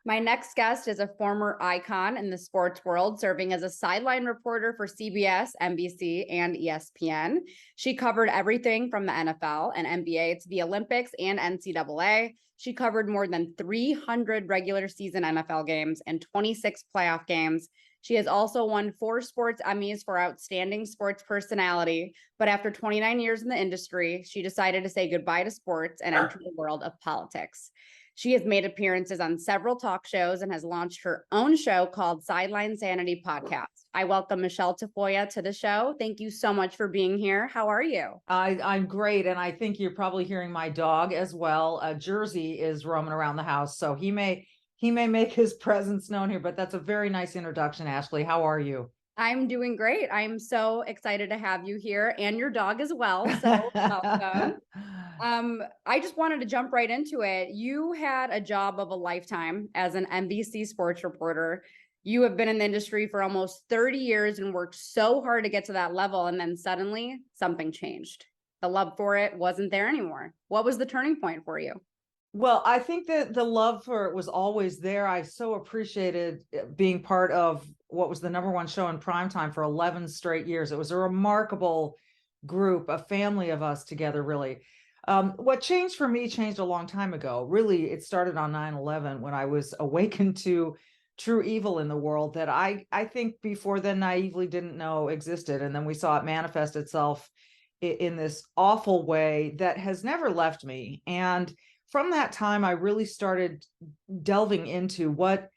My next guest is a former icon in the sports world, serving as a sideline reporter for CBS, NBC, and ESPN. She covered everything from the NFL and NBA to the Olympics and NCAA. She covered more than 300 regular season NFL games and 26 playoff games. She has also won 4 Sports Emmys for Outstanding Sports Personality. But after 29 years in the industry, she decided to say goodbye to sports and enter the world of politics. She has made appearances on several talk shows and has launched her own show called Sideline Sanity podcast. I welcome Michele Tafoya to the show. Thank you so much for being here. How are you? I'm great. And I think you're probably hearing my dog as well. Jersey is roaming around the house, so he may make his presence known here, but that's a very nice introduction, Ashley. How are you? I'm doing great. I'm so excited to have you here and your dog as well. So welcome. I just wanted to jump right into it. You had a job of a lifetime as an NBC sports reporter. You have been in the industry for almost 30 years and worked so hard to get to that level. And then suddenly something changed. The love for it wasn't there anymore. What was the turning point for you? Well, I think that the love for it was always there. I so appreciated being part of what was the #1 show in primetime for 11 straight years. It was a remarkable group, a family of us together, really. What changed for me changed a long time ago. Really, it started on 9/11 when I was awakened to true evil in the world that I think before then naively didn't know existed. And then we saw it manifest itself in this awful way that has never left me. And from that time, I really started delving into what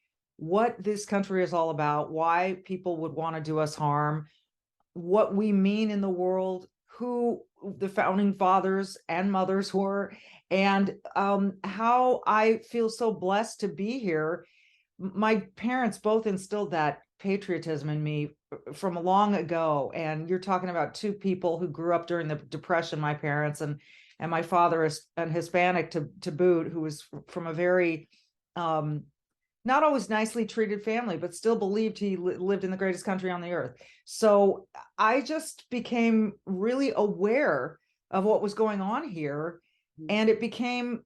this country is all about, why people would want to do us harm, what we mean in the world, who the founding fathers and mothers were, and how I feel so blessed to be here. My parents both instilled that patriotism in me from long ago. And you're talking about two people who grew up during the Depression, my parents, and my father is an Hispanic to boot, who was from a very not always nicely treated family, but still believed he lived in the greatest country on the earth. So I just became really aware of what was going on here. And it became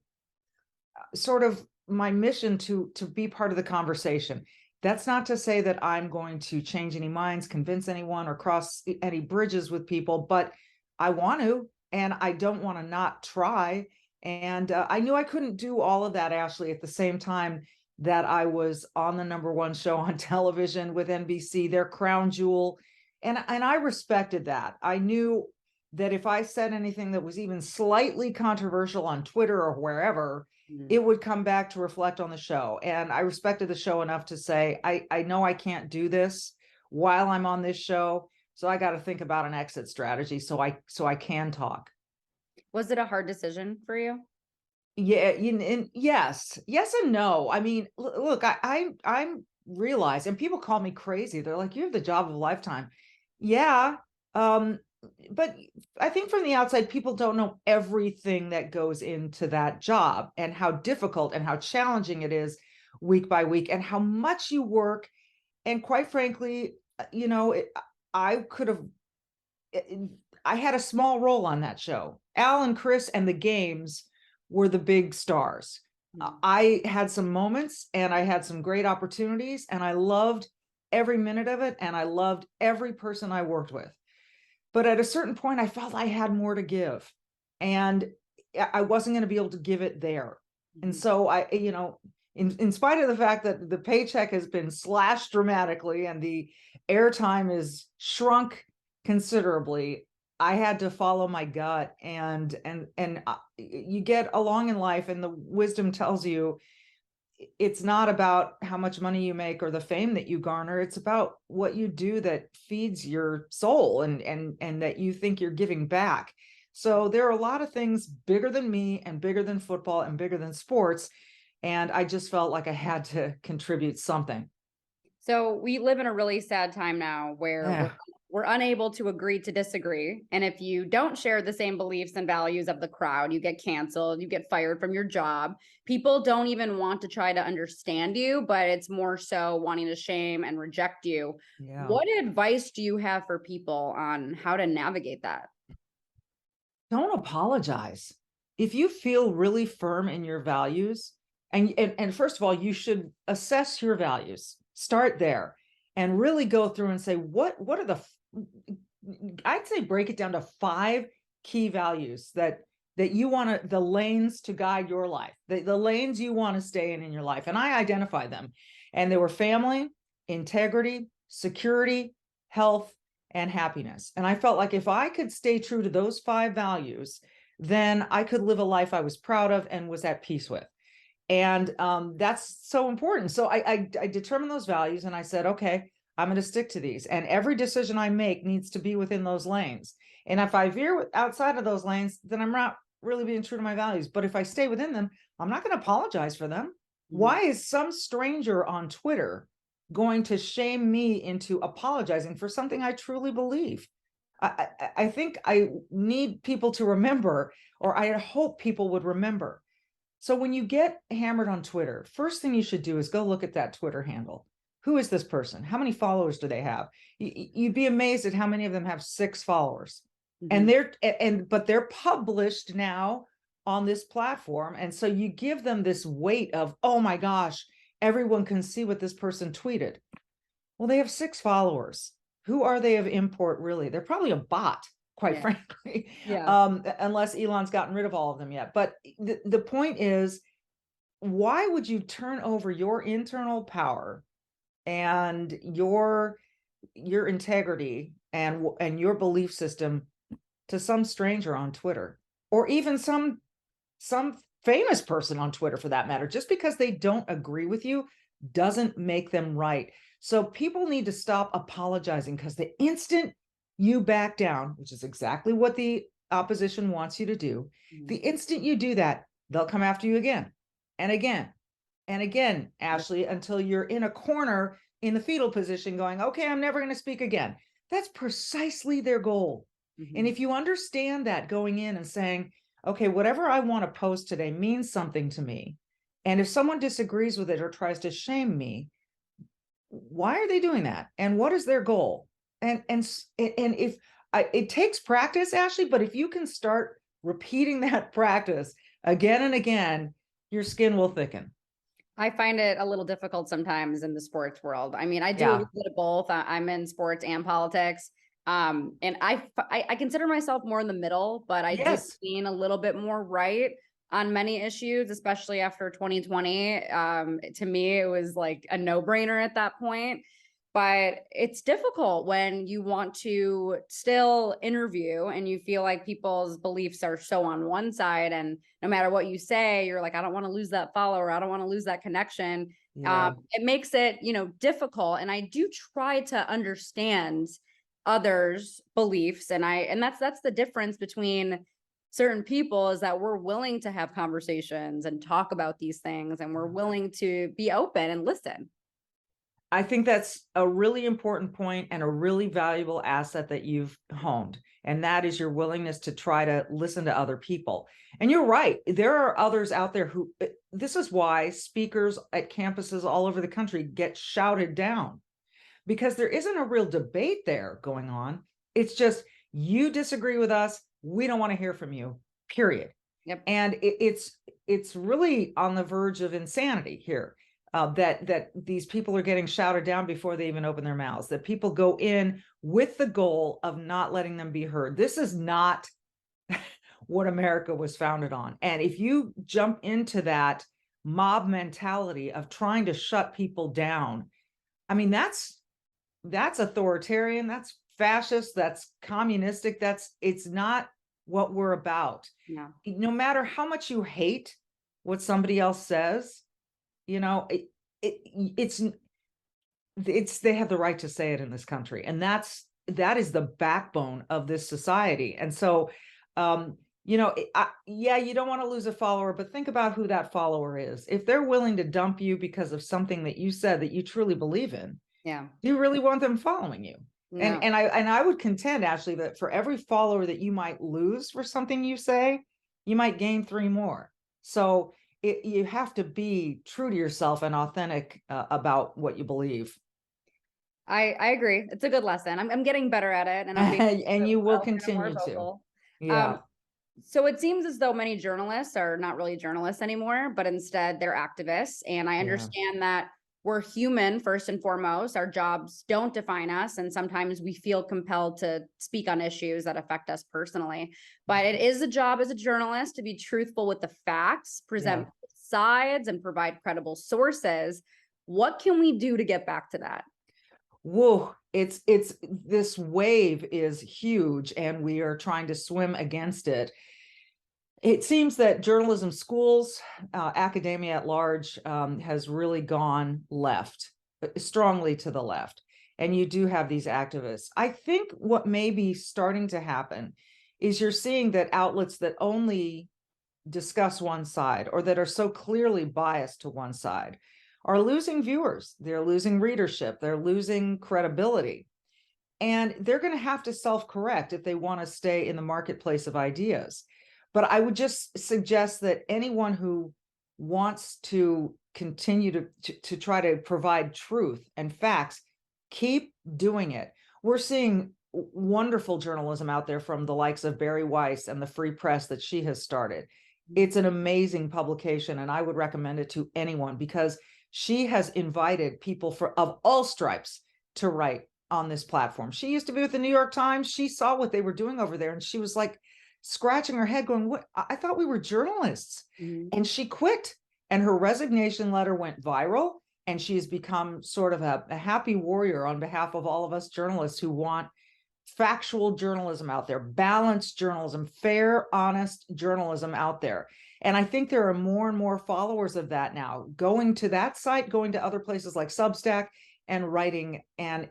sort of my mission to be part of the conversation. That's not to say that I'm going to change any minds, convince anyone, or cross any bridges with people, but I want to, and I don't want to not try. And I knew I couldn't do all of that, Ashley, at the same time that I was on the #1 show on television with NBC, their crown jewel. And I respected that. I knew that if I said anything that was even slightly controversial on Twitter or wherever, it would come back to reflect on the show. And I respected the show enough to say, I know I can't do this while I'm on this show. So I got to think about an exit strategy so I can talk. Was it a hard decision for you? Yeah, and yes and no. I mean, look, I'm realized, and people call me crazy. They're like, you have the job of a lifetime. Yeah. But I think from the outside, people don't know everything that goes into that job and how difficult and how challenging it is week by week and how much you work. And quite frankly, I had a small role on that show. Al and Chris and the games were the big stars. I had some moments and I had some great opportunities, and I loved every minute of it. And I loved every person I worked with. But at a certain point, I felt I had more to give, and I wasn't going to be able to give it there. And so in spite of the fact that the paycheck has been slashed dramatically and the airtime is shrunk considerably, I had to follow my gut, and you get along in life, and the wisdom tells you it's not about how much money you make or the fame that you garner. It's about what you do that feeds your soul and that you think you're giving back. So there are a lot of things bigger than me and bigger than football and bigger than sports. And I just felt like I had to contribute something. So we live in a really sad time now where we're unable to agree to disagree. And if you don't share the same beliefs and values of the crowd, you get canceled, you get fired from your job. People don't even want to try to understand you, but it's more so wanting to shame and reject you. Yeah. What advice do you have for people on how to navigate that? Don't apologize. If you feel really firm in your values And first of all, you should assess your values, start there, and really go through and say, what are I'd say break it down to 5 key values that you want to, the lanes to guide your life, the lanes you want to stay in your life. And I identified them, and they were family, integrity, security, health, and happiness. And I felt like if I could stay true to those 5 values, then I could live a life I was proud of and was at peace with. And that's so important. So I determined those values, and I said, okay, I'm going to stick to these. And every decision I make needs to be within those lanes. And if I veer outside of those lanes, then I'm not really being true to my values. But if I stay within them, I'm not going to apologize for them. Why is some stranger on Twitter going to shame me into apologizing for something I truly believe? I think I need people to remember, or I hope people would remember. So when you get hammered on Twitter, first thing you should do is go look at that Twitter handle. Who is this person? How many followers do they have? You'd be amazed at how many of them have 6 followers. And but they're published now on this platform. And so you give them this weight of, oh my gosh, everyone can see what this person tweeted. Well, they have 6 followers. Who are they of import, really? They're probably a bot, quite frankly, unless Elon's gotten rid of all of them yet. But the point is, why would you turn over your internal power and your integrity and your belief system to some stranger on Twitter, or even some famous person on Twitter for that matter? Just because they don't agree with you doesn't make them right. So people need to stop apologizing, because the instant you back down, which is exactly what the opposition wants you to do, the instant you do that, they'll come after you again and again and again, Ashley, until you're in a corner in the fetal position going, okay, I'm never going to speak again. That's precisely their goal. And if you understand that going in and saying, okay, whatever I want to post today means something to me, and if someone disagrees with it or tries to shame me, why are they doing that? And what is their goal? And if it takes practice, Ashley, but if you can start repeating that practice again and again, your skin will thicken. I find it a little difficult sometimes in the sports world. I mean, I do a little bit of both. I'm in sports and politics. And I consider myself more in the middle, but I do lean a little bit more right on many issues, especially after 2020. To me, it was like a no-brainer at that point. But it's difficult when you want to still interview and you feel like people's beliefs are so on one side, and no matter what you say, you're like, I don't want to lose that follower. I don't want to lose that connection. It makes it, difficult. And I do try to understand others' beliefs. And that's the difference between certain people, is that we're willing to have conversations and talk about these things, and we're willing to be open and listen. I think that's a really important point and a really valuable asset that you've honed. And that is your willingness to try to listen to other people. And you're right. There are others out there who, this is why speakers at campuses all over the country get shouted down, because there isn't a real debate there going on. It's just, you disagree with us, we don't want to hear from you, period. And it's really on the verge of insanity here. That these people are getting shouted down before they even open their mouths, that people go in with the goal of not letting them be heard. This is not what America was founded on. And if you jump into that mob mentality of trying to shut people down, I mean, that's authoritarian, that's fascist, that's communistic, it's not what we're about. No matter how much you hate what somebody else says, it's they have the right to say it in this country, and that is the backbone of this society. And so you don't want to lose a follower, but think about who that follower is. If they're willing to dump you because of something that you said that you truly believe in, do you really want them following you? No. And I would contend, Ashley, that for every follower that you might lose for something you say, you might gain 3 more. So you have to be true to yourself and authentic about what you believe. I agree. It's a good lesson. I'm getting better at it, and I'm and you will continue to. So it seems as though many journalists are not really journalists anymore, but instead they're activists. And I Yeah. understand that we're human first and foremost. Our jobs don't define us. And sometimes we feel compelled to speak on issues that affect us personally. But it is a job as a journalist to be truthful with the facts, Yeah. present both sides, and provide credible sources. What can we do to get back to that? Whoa, it's this wave is huge and we are trying to swim against it. It seems that journalism schools, academia at large, has really gone left, strongly to the left. And you do have these activists. I think what may be starting to happen is you're seeing that outlets that only discuss one side or that are so clearly biased to one side are losing viewers. They're losing readership. They're losing credibility. And they're going to have to self-correct if they want to stay in the marketplace of ideas. But I would just suggest that anyone who wants to continue to try to provide truth and facts, keep doing it. We're seeing wonderful journalism out there from the likes of Barry Weiss and the Free Press that she has started. It's an amazing publication, and I would recommend it to anyone because she has invited people of all stripes to write on this platform. She used to be with the New York Times. She saw what they were doing over there, and she was like scratching her head going, "What? I thought we were journalists." Mm-hmm. And she quit, and her resignation letter went viral, and she has become sort of a happy warrior on behalf of all of us journalists who want factual journalism out there, balanced journalism, fair, honest journalism out there. And I think there are more and more followers of that now, going to that site, going to other places like Substack and writing. And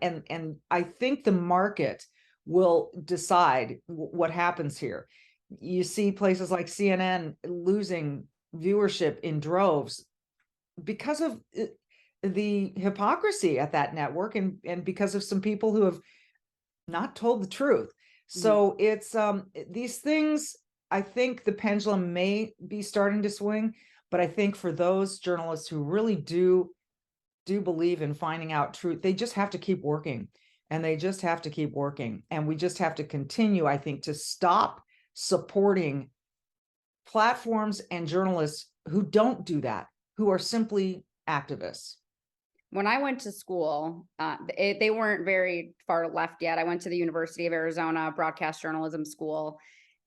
I think the market will decide what happens here. You see places like CNN losing viewership in droves because of the hypocrisy at that network and because of some people who have not told the truth. So it's these things, I think the pendulum may be starting to swing, but I think for those journalists who really do believe in finding out truth, they just have to keep working, and they just have to keep working. And we just have to continue, I think, to stop supporting platforms and journalists who don't do that, who are simply activists. When I went to school, they weren't very far left yet. I went to the University of Arizona broadcast journalism school.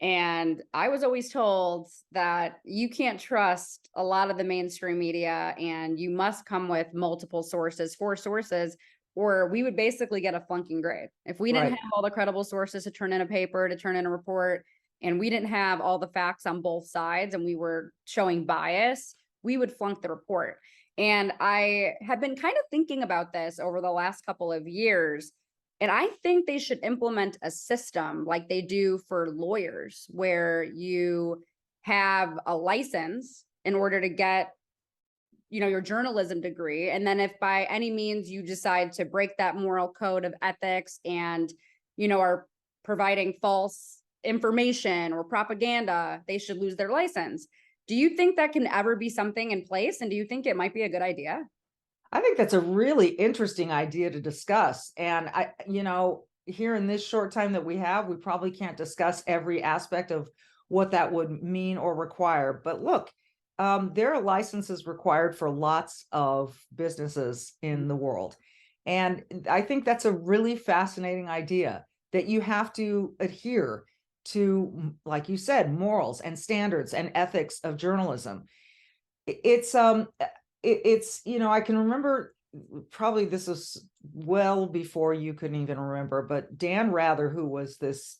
And I was always told that you can't trust a lot of the mainstream media and you must come with multiple sources, 4 sources, or we would basically get a flunking grade. If we didn't Right. have all the credible sources to turn in a paper, to turn in a report, and we didn't have all the facts on both sides and we were showing bias, we would flunk the report. And I have been kind of thinking about this over the last couple of years. And I think they should implement a system like they do for lawyers, where you have a license in order to get, your journalism degree. And then if by any means you decide to break that moral code of ethics and, are providing false information or propaganda, they should lose their license. Do you think that can ever be something in place? And do you think it might be a good idea? I think that's a really interesting idea to discuss. And here in this short time that we have, we probably can't discuss every aspect of what that would mean or require. But look, there are licenses required for lots of businesses in the world. And I think that's a really fascinating idea, that you have to adhere to, like you said, morals and standards and ethics of journalism. It's I can remember, probably this was well before you couldn't even remember, but Dan Rather, who was this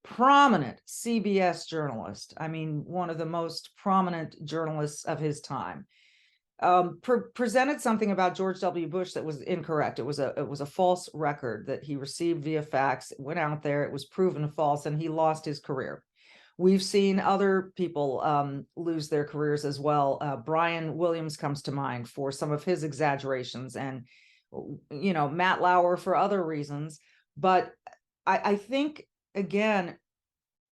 prominent CBS journalist, I mean, one of the most prominent journalists of his time, presented something about George W. Bush that was incorrect. It was a false record that he received via fax. It went out there, it was proven false, and he lost his career. We've seen other people lose their careers as well. Brian Williams comes to mind for some of his exaggerations, and Matt Lauer for other reasons. But I think, again,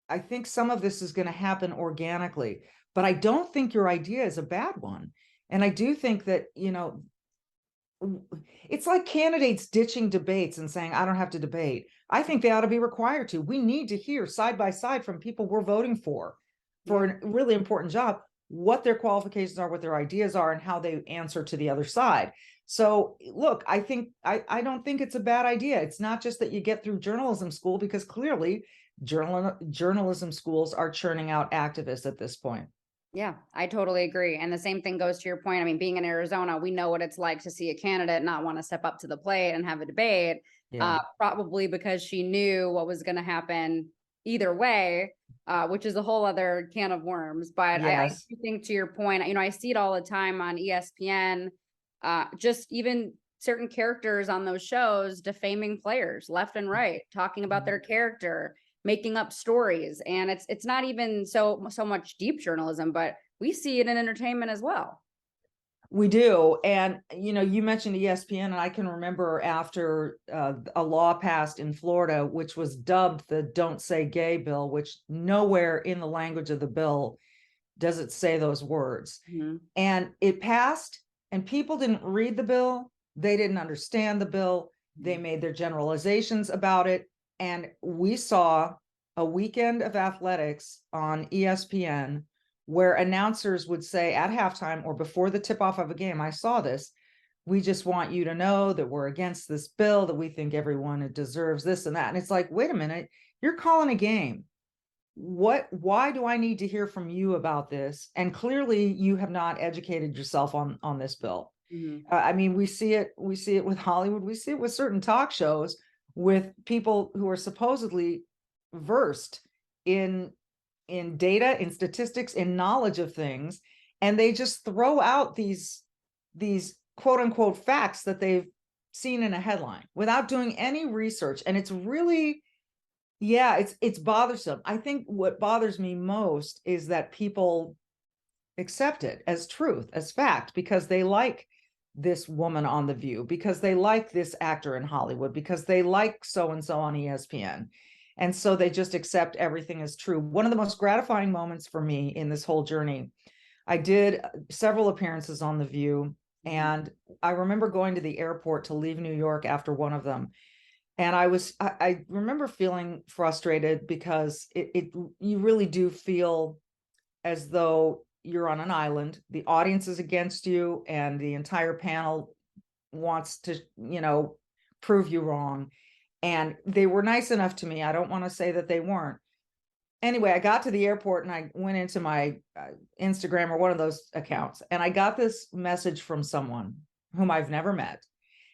I think some of this is going to happen organically, but I don't think your idea is a bad one. And I do think that, it's like candidates ditching debates and saying, I don't have to debate. I think they ought to be required to. We need to hear side by side from people we're voting for. for a really important job, what their qualifications are, what their ideas are, and how they answer to the other side. So look, I don't think it's a bad idea. It's not just that you get through journalism school, because clearly journalism schools are churning out activists at this point. Yeah, I totally agree. And the same thing goes to your point. I mean, being in Arizona, we know what it's like to see a candidate not want to step up to the plate and have a debate, probably because she knew what was going to happen either way, which is a whole other can of worms. But I do think, to your point, you know, I see it all the time on ESPN, just even certain characters on those shows defaming players left and right, talking about their character, making up stories. And it's not even so much deep journalism, but we see it in entertainment as well. We do. And, you know, you mentioned ESPN, and I can remember after a law passed in Florida, which was dubbed the Don't Say Gay bill, which nowhere in the language of the bill does it say those words. And it passed, and people didn't read the bill. They didn't understand the bill. They made their generalizations about it. And we saw a weekend of athletics on ESPN where announcers would say at halftime or before the tip-off of a game, I saw this, we just want you to know that we're against this bill, that we think everyone deserves this and that. And it's like, wait a minute, you're calling a game. Why do I need to hear from you about this? And clearly you have not educated yourself on this bill. I mean, we see it with Hollywood. We see it with certain talk shows with people who are supposedly versed in data, in statistics, in knowledge of things, and they just throw out these quote unquote facts that they've seen in a headline without doing any research. And it's really, it's bothersome. I think what bothers me most is that people accept it as truth, as fact, because they like this woman on The View, because they like this actor in Hollywood, because they like so-and-so on ESPN. And so they just accept everything as true. One of the most gratifying moments for me in this whole journey, I did several appearances on The View, and I remember going to the airport to leave New York after one of them. And I remember feeling frustrated because you really do feel as though you're on an island. The audience is against you, and the entire panel wants to, you know, prove you wrong. And they were nice enough to me. I don't want to say that they weren't. Anyway, I got to the airport and I went into my Instagram or one of those accounts, and I got this message from someone whom I've never met.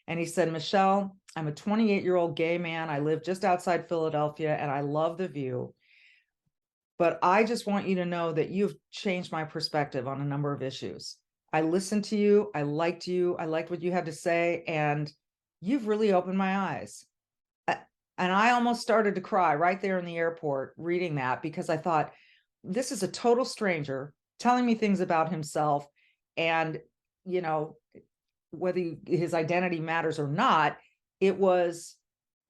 And he said, Michele, I'm a 28-year-old gay man. I live just outside Philadelphia and I love The View. But I just want you to know that you've changed my perspective on a number of issues. I listened to you. I liked you. I liked what you had to say. And you've really opened my eyes. And I almost started to cry right there in the airport reading that, because I thought, this is a total stranger telling me things about himself. And, you know, whether his identity matters or not, it was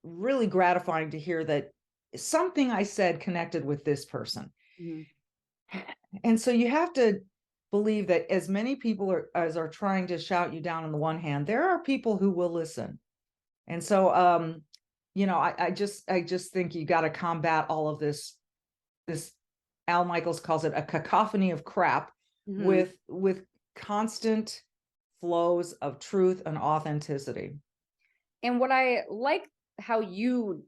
really gratifying to hear that something I said connected with this person. And so you have to believe that as many people as are trying to shout you down on the one hand, there are people who will listen. And so, you know, I just think you got to combat all of this Al Michaels calls it a cacophony of crap, with constant flows of truth and authenticity. And what I like how you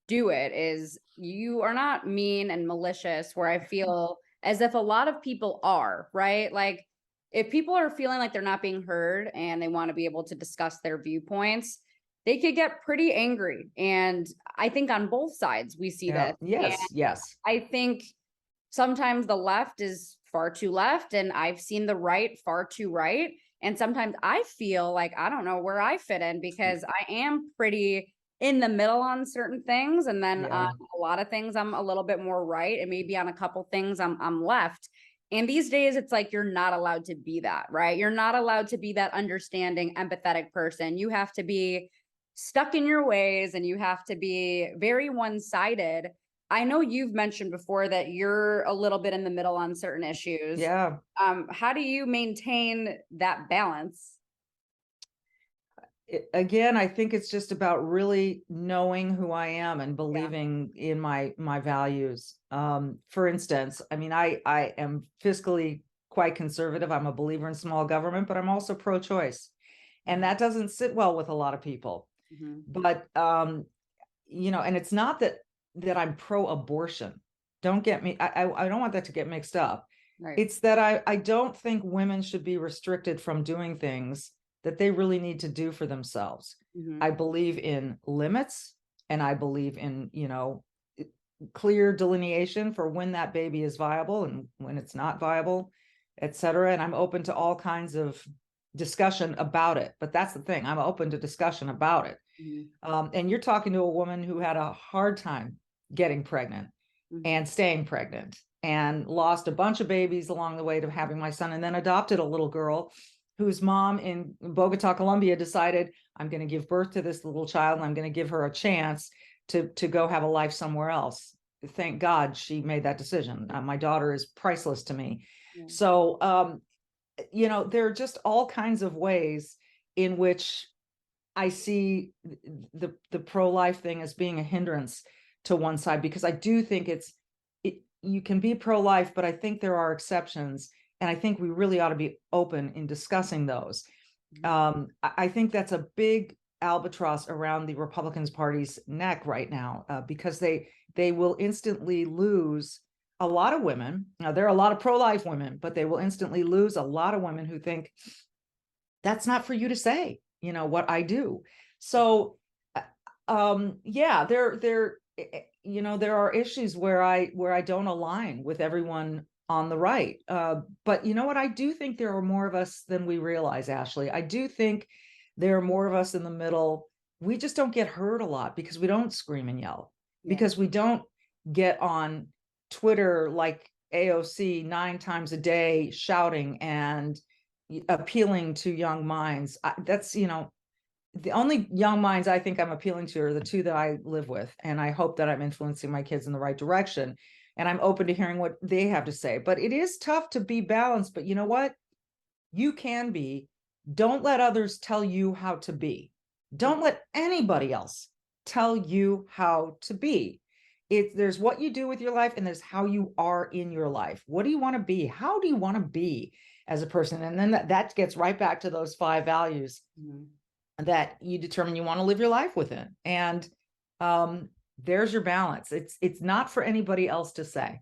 do it is you are not mean and malicious, where I feel as if a lot of people are, right? Like, if people are feeling like they're not being heard and they want to be able to discuss their viewpoints, they could get pretty angry. And I think on both sides we see this. Yes. I think sometimes the left is far too left, and I've seen the right far too right. And sometimes I feel like I don't know where I fit in, because I am pretty in the middle on certain things, and then on a lot of things I'm a little bit more right, and maybe on a couple things I'm left. And these days it's like you're not allowed to be that, right? You're not allowed to be that understanding, empathetic person. You have to be stuck in your ways, and you have to be very one-sided. I know you've mentioned before that you're a little bit in the middle on certain issues. Yeah. How do you maintain that balance? Again, I think it's just about really knowing who I am and Yeah. believing in my values. For instance, I mean, I am fiscally quite conservative. I'm a believer in small government, but I'm also pro-choice, and that doesn't sit well with a lot of people. Mm-hmm. But and it's not that I'm pro-abortion. Don't get me. I don't want that to get mixed up. Right. It's that I don't think women should be restricted from doing things that they really need to do for themselves. Mm-hmm. I believe in limits, and I believe in, clear delineation for when that baby is viable and when it's not viable, et cetera. And I'm open to all kinds of discussion about it. But that's the thing, I'm open to discussion about it. And you're talking to a woman who had a hard time getting pregnant Mm-hmm. and staying pregnant and lost a bunch of babies along the way to having my son, and then adopted a little girl whose mom in Bogota, Colombia decided, I'm going to give birth to this little child and I'm going to give her a chance to go have a life somewhere else. Thank God she made that decision. My daughter is priceless to me. Yeah. So, there are just all kinds of ways in which I see the pro-life thing as being a hindrance to one side, because I do think you can be pro-life, but I think there are exceptions, and I think we really ought to be open in discussing those. I think that's a big albatross around the Republicans Party's neck right now, because they will instantly lose a lot of women. Now, there are a lot of pro-life women, but they will instantly lose a lot of women who think that's not for you to say, what I do. So, yeah, there are issues where I don't align with everyone on the right. But you know what? I do think there are more of us than we realize, Ashley. I do think there are more of us in the middle. We just don't get heard a lot because we don't scream and yell, Yeah. because we don't get on Twitter like AOC 9 times a day shouting and appealing to young minds. That's, the only young minds I think I'm appealing to are the two that I live with. And I hope that I'm influencing my kids in the right direction. And I'm open to hearing what they have to say. But it is tough to be balanced. But you know what? You can be. Don't let others tell you how to be. Don't let anybody else tell you how to be. There's what you do with your life, and there's how you are in your life. What do you want to be? How do you want to be as a person? And then that gets right back to those 5 values that you determine you want to live your life within. And there's your balance. It's not for anybody else to say.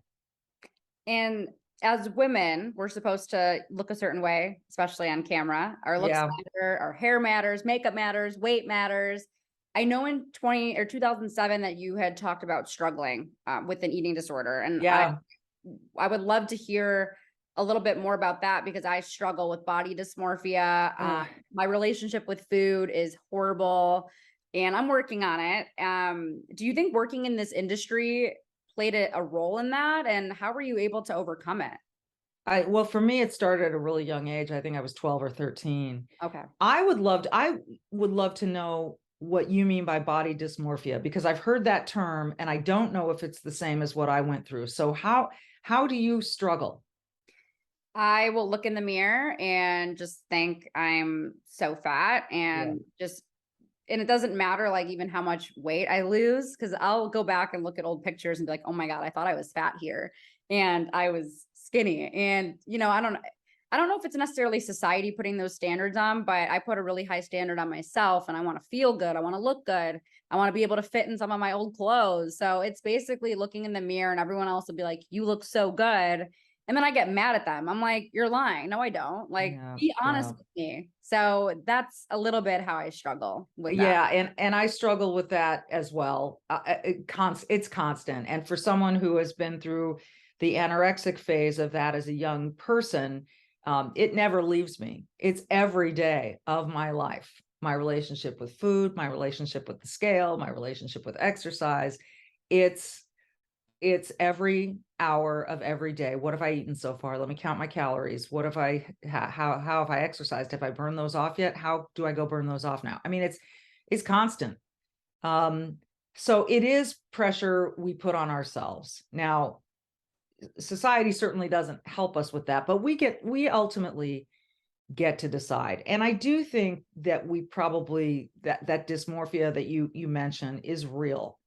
And as women, we're supposed to look a certain way, especially on camera. Our looks matter, our hair matters, makeup matters, weight matters. I know in 2007 that you had talked about struggling with an eating disorder. And I would love to hear a little bit more about that, because I struggle with body dysmorphia. My relationship with food is horrible and I'm working on it. Do you think working in this industry played a role in that? And how were you able to overcome it? Well, for me, it started at a really young age. I think I was 12 or 13. Okay. I would love to know what you mean by body dysmorphia, because I've heard that term and I don't know if it's the same as what I went through. So how do you struggle? I will look in the mirror and just think I'm so fat, and and it doesn't matter like even how much weight I lose, because I'll go back and look at old pictures and be like, oh my God, I thought I was fat here and I was skinny. And I don't know if it's necessarily society putting those standards on, but I put a really high standard on myself, and I want to feel good. I want to look good. I want to be able to fit in some of my old clothes. So it's basically looking in the mirror and everyone else will be like, you look so good. And then I get mad at them. I'm like, you're lying. No, I don't. Like, be honest with me. So that's a little bit how I struggle with that. And I struggle with that as well. It's constant. And for someone who has been through the anorexic phase of that as a young person, it never leaves me. It's every day of my life. My relationship with food, my relationship with the scale, my relationship with exercise. It's every hour of every day. What have I eaten so far? Let me count my calories. What have how have I exercised? Have I burned those off yet? How do I go burn those off now? I mean, it's constant. So it is pressure we put on ourselves. Now, society certainly doesn't help us with that, but we ultimately get to decide. And I do think that we probably, that dysmorphia that you mentioned is real.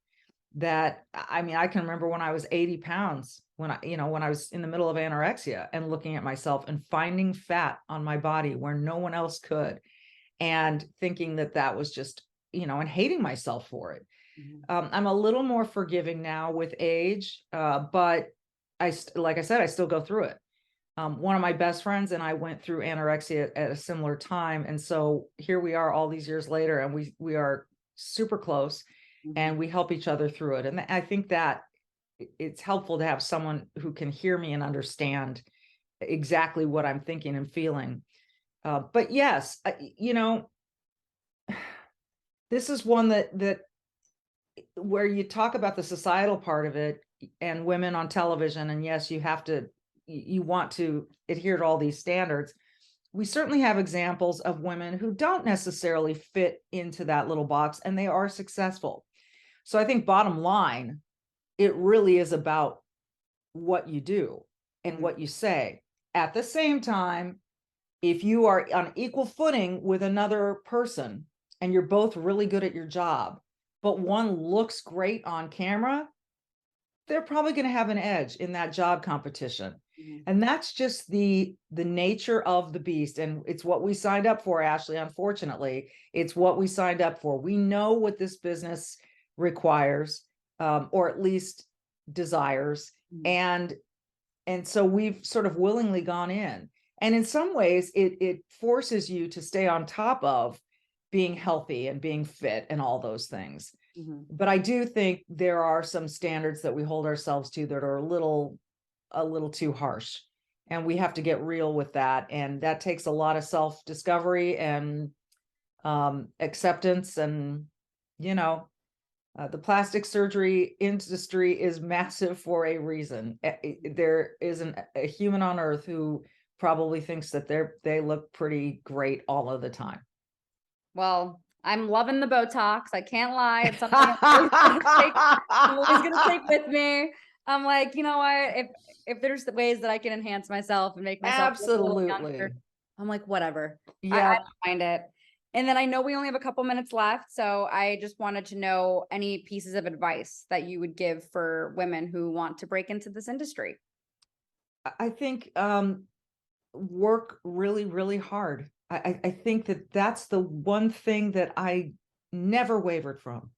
That, I mean, I can remember when I was 80 pounds, when I was in the middle of anorexia and looking at myself and finding fat on my body where no one else could, and thinking that was just, and hating myself for it. I'm a little more forgiving now with age, but like I said, I still go through it. One of my best friends and I went through anorexia at a similar time. And so here we are all these years later, and we are super close, and we help each other through it. And I think that it's helpful to have someone who can hear me and understand exactly what I'm thinking and feeling. But yes, this is one that where you talk about the societal part of it and women on television. And yes, you want to adhere to all these standards. We certainly have examples of women who don't necessarily fit into that little box, and they are successful. So I think bottom line, it really is about what you do and what you say. At the same time, if you are on equal footing with another person and you're both really good at your job, but one looks great on camera, they're probably going to have an edge in that job competition. And that's just the nature of the beast. And it's what we signed up for, Ashley. Unfortunately, it's what we signed up for. We know what this business requires, or at least desires. And so we've sort of willingly gone in. And in some ways, it forces you to stay on top of being healthy and being fit and all those things. But I do think there are some standards that we hold ourselves to that are a little too harsh, and we have to get real with that. And that takes a lot of self-discovery and acceptance. And, the plastic surgery industry is massive for a reason. There isn't a human on earth who probably thinks that they look pretty great all of the time. Well, I'm loving the Botox. I can't lie. It's something I'm always gonna take with me. I'm like, you know what? If there's ways that I can enhance myself and make myself look a little younger, I'm like, whatever. Yeah. I don't mind it. And then I know we only have a couple minutes left, so I just wanted to know any pieces of advice that you would give for women who want to break into this industry. I think work really, really hard. I think that's the one thing that I never wavered from.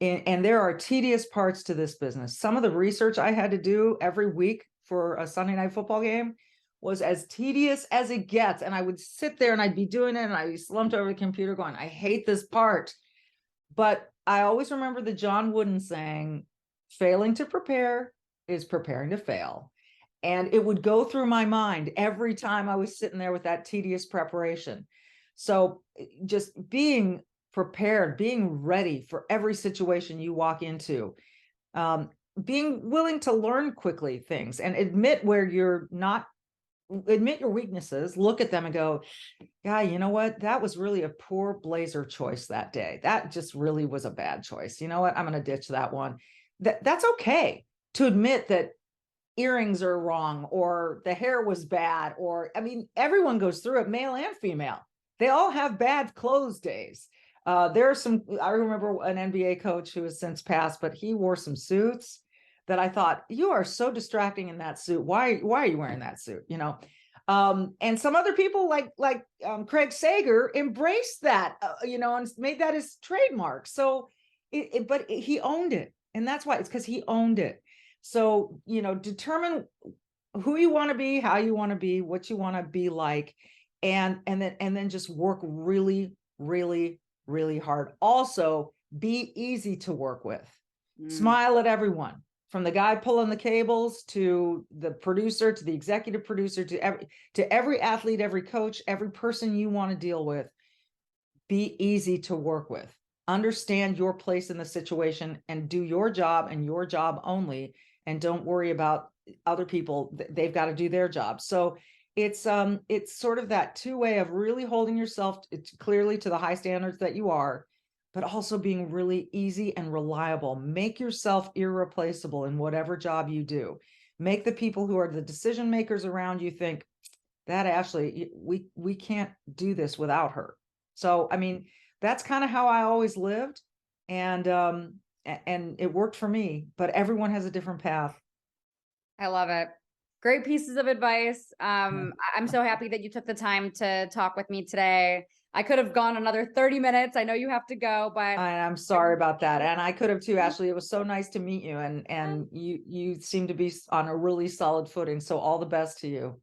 And there are tedious parts to this business. Some of the research I had to do every week for a Sunday night football game was as tedious as it gets. And I would sit there and I'd be doing it and I'd be slumped over the computer going, I hate this part. But I always remember the John Wooden saying, failing to prepare is preparing to fail. And it would go through my mind every time I was sitting there with that tedious preparation. So just being prepared, being ready for every situation you walk into, being willing to learn quickly things and admit where you're not, admit your weaknesses, look at them and go, yeah, you know what? That was really a poor blazer choice that day. That just really was a bad choice. You know what? I'm going to ditch that one. That's okay to admit that earrings are wrong or the hair was bad, or, I mean, everyone goes through it, male and female. They all have bad clothes days. There are some, I remember an NBA coach who has since passed, but he wore some suits that I thought, you are so distracting in that suit. Why are you wearing that suit? And some other people like Craig Sager embraced that, and made that his trademark. So, but he owned it. And that's why, it's because he owned it. So, determine who you want to be, how you want to be, what you want to be like, and then just work really, really, really hard. Also, be easy to work with. Smile at everyone, from the guy pulling the cables to the producer, to the executive producer, to every athlete, every coach, every person you want to deal with. Be easy to work with. Understand your place in the situation and do your job and your job only. And don't worry about other people. They've got to do their job. So it's sort of that two-way of really holding yourself clearly to the high standards that you are, but also being really easy and reliable. Make yourself irreplaceable in whatever job you do. Make the people who are the decision makers around you think, that Ashley, we can't do this without her. So, I mean, that's kind of how I always lived. And it worked for me, but everyone has a different path. I love it. Great pieces of advice. I'm so happy that you took the time to talk with me today. I could have gone another 30 minutes. I know you have to go, but I'm sorry about that. And I could have too, Ashley. It was so nice to meet you, and you seem to be on a really solid footing. So all the best to you.